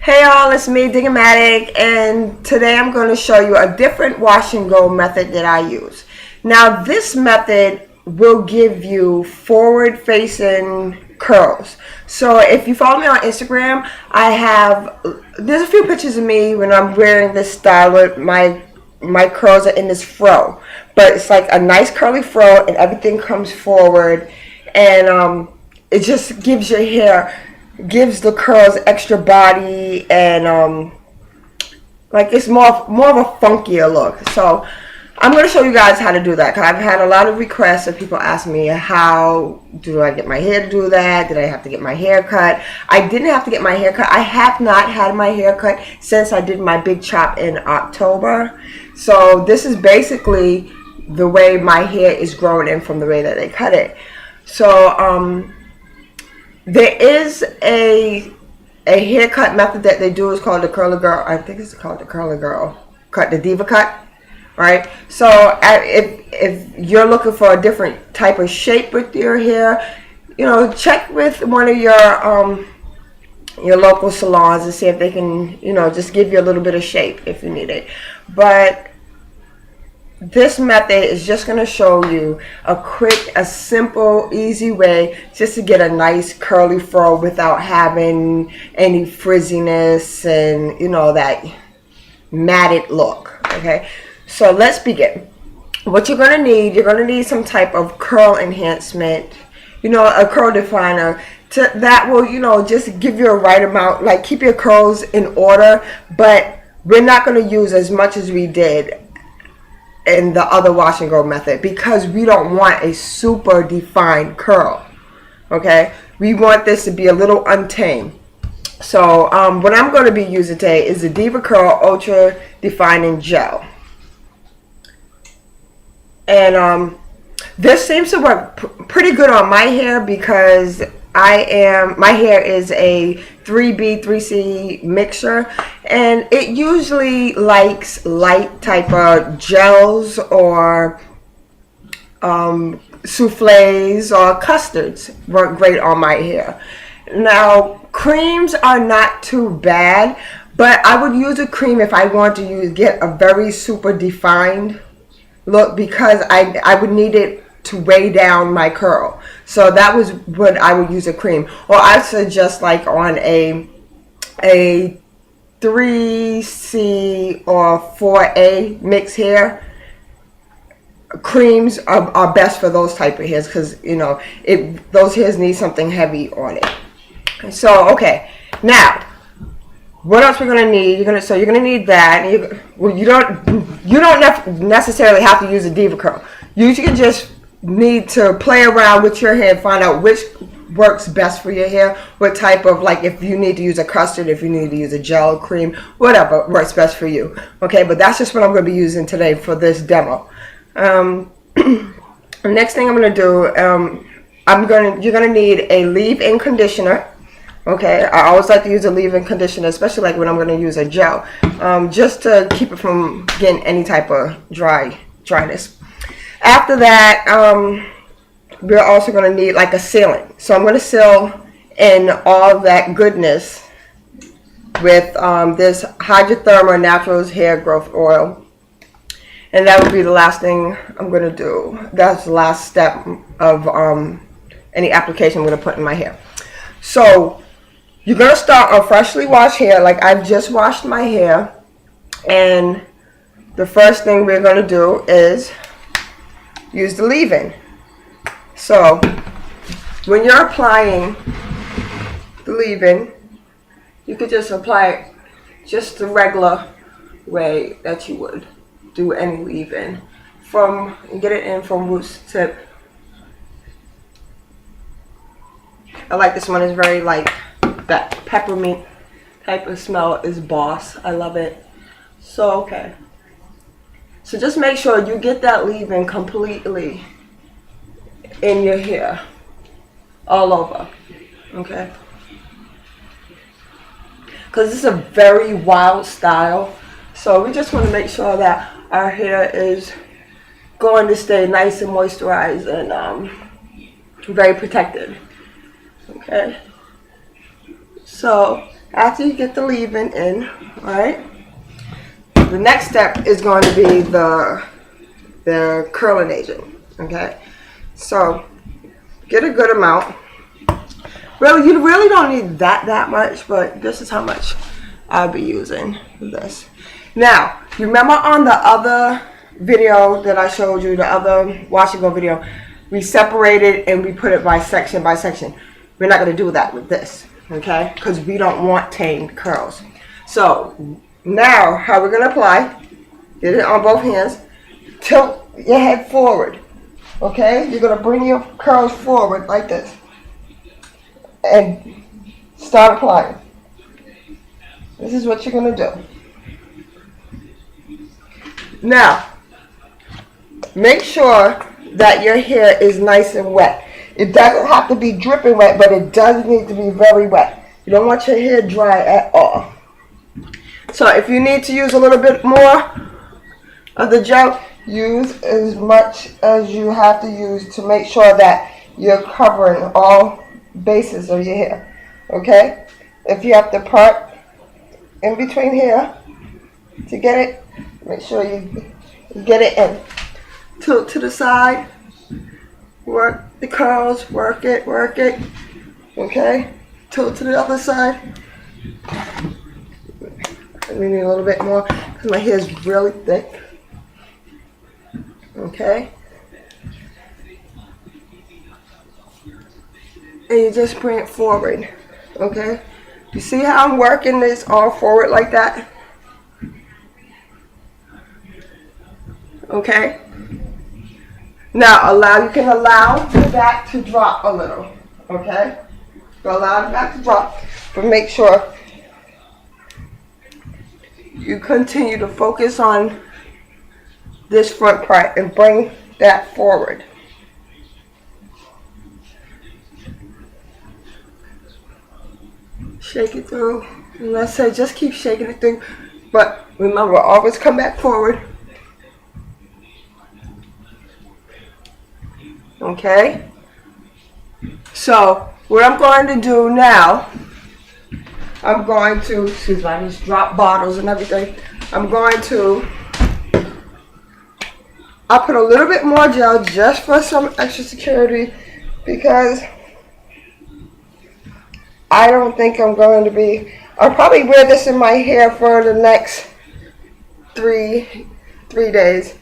Hey all, it's me, Digamatic, and today I'm going to show you a different wash and go method that I use. Now this method will give you forward facing curls. So if you follow me on Instagram, there's a few pictures of me when I'm wearing this style with my curls are in this fro. But it's like a nice curly fro and everything comes forward, and it just gives your hair, gives the curls extra body, and like it's more of a funkier look. So I'm going to show you guys how to do that, because I've had a lot of requests of people asking me, how do I get my hair to do that? Did I have to get my hair cut? I didn't have to get my hair cut. I have not had my hair cut since I did my big chop in October. So this is basically the way my hair is growing in from the way that they cut it. So there is a haircut method that they do. It's called the curly girl. I think it's called the curly girl cut, the diva cut, right? So if you're looking for a different type of shape with your hair, check with one of your local salons and see if they can, just give you a little bit of shape if you need it. But this method is just going to show you a quick, a simple, easy way just to get a nice curly fro without having any frizziness and, that matted look. Okay, so let's begin. What you're going to need some type of curl enhancement, a curl definer that will, just give you a right amount, like keep your curls in order. But we're not going to use as much as we did in the other wash and go method, because we don't want a super defined curl. Okay, we want this to be a little untamed. So what I'm going to be using today is the Devacurl Ultra Defining Gel, and this seems to work pretty good on my hair, because my hair is a 3B 3C mixture, and it usually likes light type of gels or souffles or custards. Work great on my hair. Now creams are not too bad, but I would use a cream if I want to get a very super defined look, because I would need it to weigh down my curl. So that was what I would use, a cream. Or I suggest like on a 3C or 4A mixed hair, creams are best for those type of hairs, because those hairs need something heavy on it. So okay, now what else we're gonna need? You're gonna need that. You don't necessarily have to use a Devacurl. You can just need to play around with your hair and find out which works best for your hair, what type of, like, if you need to use a custard, if you need to use a gel, cream, whatever works best for you. Okay, but that's just what I'm going to be using today for this demo. The next thing I'm going to do, you're going to need a leave-in conditioner. Okay, I always like to use a leave-in conditioner, especially like when I'm going to use a gel, just to keep it from getting any type of dryness. After that, we're also going to need like a sealant. So I'm going to seal in all that goodness with this Hydrothermal Naturals Hair Growth Oil. And that will be the last thing I'm going to do. That's the last step of any application I'm going to put in my hair. So you're going to start on freshly washed hair. Like I've just washed my hair. And the first thing we're going to do is use the leave-in. So when you're applying the leave-in, you could just apply it just the regular way that you would do any leave-in. Get it in from roots to tip. I like this one. It's very like that peppermint type of smell is boss. I love it. So okay. So just make sure you get that leave-in completely in your hair, all over, okay? Because this is a very wild style, so we just want to make sure that our hair is going to stay nice and moisturized and very protected, okay? So After you get the leave-in in, alright, the next step is going to be the curling agent, okay? So, get a good amount. Really, you really don't need that much, but this is how much I'll be using for this. Now, you remember on the other video that I showed you, the other wash and go video, we separated and we put it by section by section. We're not going to do that with this, okay? Because we don't want tamed curls. So, now, how we're going to apply, get it on both hands, tilt your head forward, okay? You're going to bring your curls forward like this and start applying. This is what you're going to do. Now, make sure that your hair is nice and wet. It doesn't have to be dripping wet, but it does need to be very wet. You don't want your hair dry at all. So if you need to use a little bit more of the gel, use as much as you have to use to make sure that you're covering all bases of your hair. Okay? If you have to part in between here to get it, make sure you get it in. Tilt to the side. Work the curls. Work it. Okay? Tilt to the other side. We need a little bit more because my hair is really thick. Okay? And you just bring it forward. Okay? You see how I'm working this all forward like that? Okay? Now you can allow the back to drop a little. Okay? So allow the back to drop, but make sure you continue to focus on this front part and bring that forward. Shake it through. And let's say just keep shaking it through. But remember, always come back forward. Okay? So, what I'm going to do now, I'm going to, excuse me, I just dropped bottles and everything. I'll put a little bit more gel just for some extra security because I don't think I'm going to be, I'll probably wear this in my hair for the next three days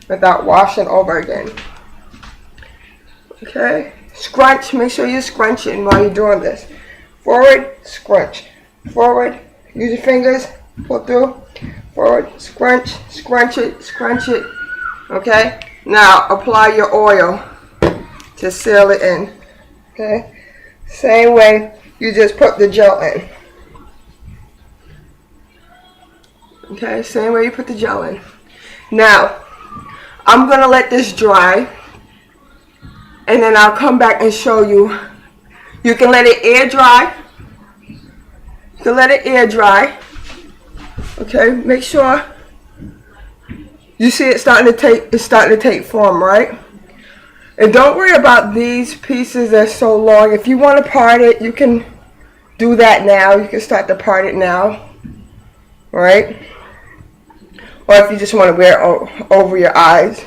without washing over again. Okay? Scrunch, make sure you're scrunching while you're doing this. Forward, scrunch. Forward, use your fingers, pull through. Forward, scrunch it. Okay? Now, apply your oil to seal it in. Okay? Same way, you just put the gel in. Okay? Same way you put the gel in. Now, I'm going to let this dry. And then I'll come back and show you. You can let it air dry. Okay, make sure you see it's starting to take form, right? And don't worry about these pieces that are so long. If you want to part it, you can do that now. You can start to part it now, right? Or if you just want to wear it over your eyes,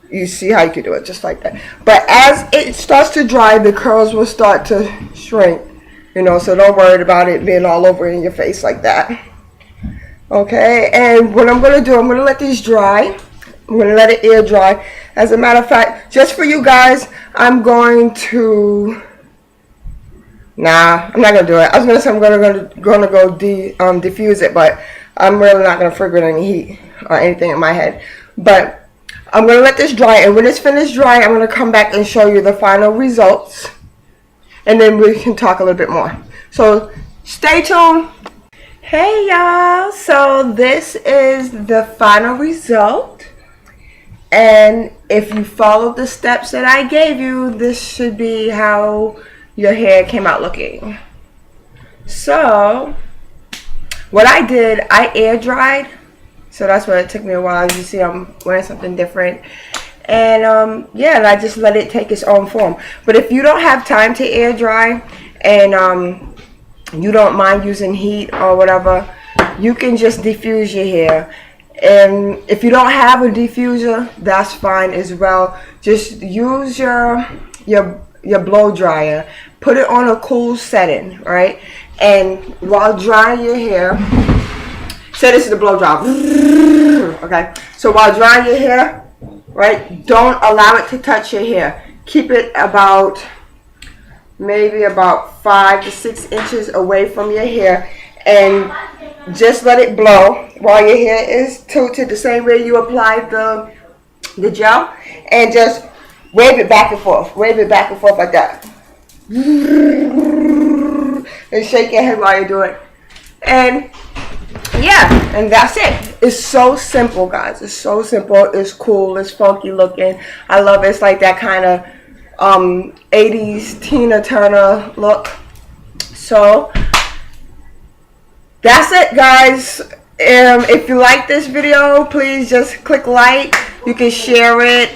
you see how you can do it just like that. But as it starts to dry, the curls will start to shrink, you know, so don't worry about it being all over in your face like that. Okay, and what I'm going to do, I'm going to let these dry. I'm going to let it air dry. As a matter of fact, just for you guys, I'm going to, I'm not going to do it. I was going to say I'm going to go diffuse it, but I'm really not going to trigger any heat or anything in my head. But I'm going to let this dry, and when it's finished drying, I'm going to come back and show you the final results, and then we can talk a little bit more. So stay tuned. Hey y'all, so this is the final result, and if you followed the steps that I gave you, this should be how your hair came out looking. So what I did, I air dried. So that's why it took me a while. As you see, I'm wearing something different. And yeah, and I just let it take its own form. But if you don't have time to air dry and you don't mind using heat or whatever, you can just diffuse your hair. And if you don't have a diffuser, that's fine as well. Just use your blow dryer, put it on a cool setting, right? And while drying your hair, say this is the blow dryer, okay? So while drying your hair, right, don't allow it to touch your hair. Keep it about maybe about 5 to 6 inches away from your hair, and just let it blow while your hair is tilted the same way you applied the gel, and just wave it back and forth like that, and shake your head while you do it. And yeah, and that's it. It's so simple, guys. It's so simple. It's cool. It's funky looking. I love it. It's like that kind of 80s Tina Turner look. So that's it, guys. If you like this video, please just click like. You can share it.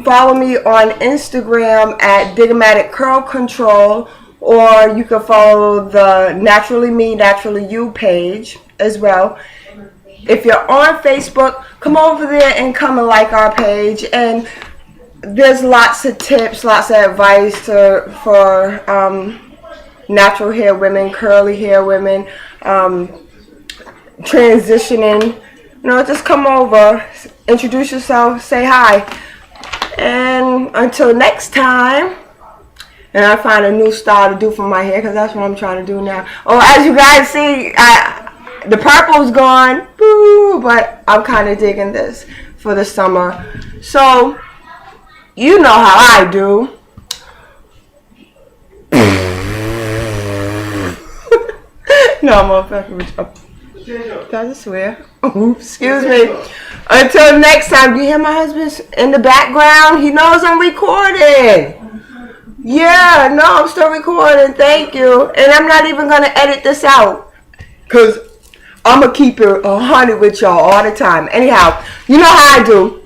Follow me on Instagram at Digamatic Curl Control, or you can follow the Naturally Me, Naturally You page as well. If you're on Facebook, come over there and come and like our page. And there's lots of tips, lots of advice for natural hair women, curly hair women, transitioning. You know, just come over, introduce yourself, say hi. And until next time, and I find a new style to do for my hair, because that's what I'm trying to do now. Oh, as you guys see, the purple's gone, boo, but I'm kind of digging this for the summer. So you know how I do. No, I'm not fucking with you. Did I just swear? Excuse me. Until next time, do you hear my husband in the background? He knows I'm recording. Yeah, no, I'm still recording. Thank you. And I'm not even going to edit this out, because I'm going to keep it 100 with y'all all the time. Anyhow, you know how I do.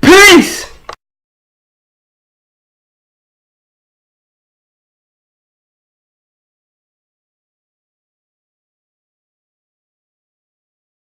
Peace.